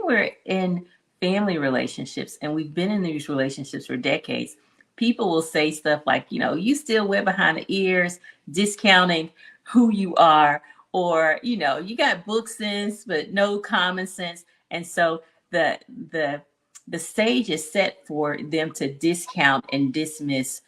we're in family relationships and we've been in these relationships for decades, people will say stuff like, you still wear behind the ears, discounting who you are, or, you got book sense, but no common sense. And so the the the stage is set for them to discount and dismiss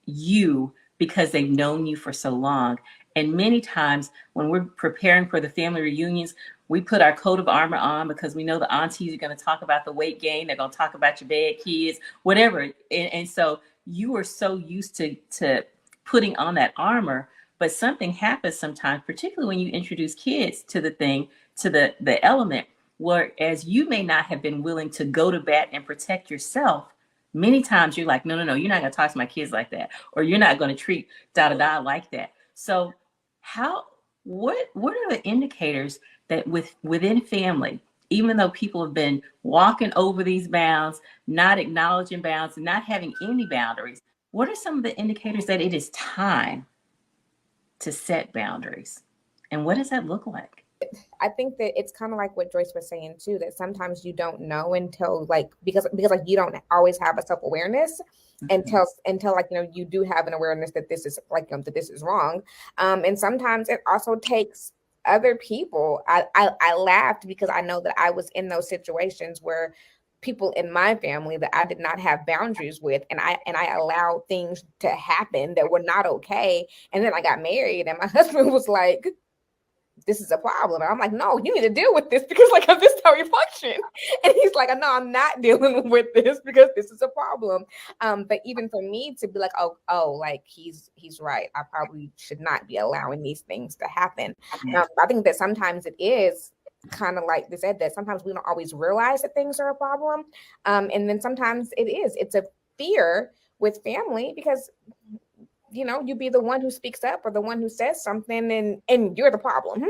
you because they've known you for so long. And many times when we're preparing for the family reunions, we put our coat of armor on because we know the aunties are going to talk about the weight gain. They're going to talk about your bad kids, whatever. And so you are so used to putting on that armor, but something happens sometimes, particularly when you introduce kids to the thing, to the element, whereas you may not have been willing to go to bat and protect yourself. Many times you're like, no, you're not going to talk to my kids like that, or you're not going to treat da da da like that. So what are the indicators that within family, even though people have been walking over these bounds, not acknowledging bounds, and not having any boundaries, what are some of the indicators that it is time to set boundaries? And what does that look like? I think that it's kind of like what Joyce was saying too, that sometimes you don't know until because like you don't always have a self-awareness until like, you do have an awareness that this is like, that this is wrong. And sometimes it also takes other people. I laughed because I know that I was in those situations where people in my family that I did not have boundaries with, and I allowed things to happen that were not okay. And then I got married and my husband was like, this is a problem. And I'm like, no, you need to deal with this because like this is how you function. And he's like, no, I'm not dealing with this because this is a problem. But even for me to be like, oh, like he's right. I probably should not be allowing these things to happen. I think that sometimes it is kind of like they said, that sometimes we don't always realize that things are a problem. And then sometimes it's a fear with family because you be the one who speaks up or the one who says something and you're the problem.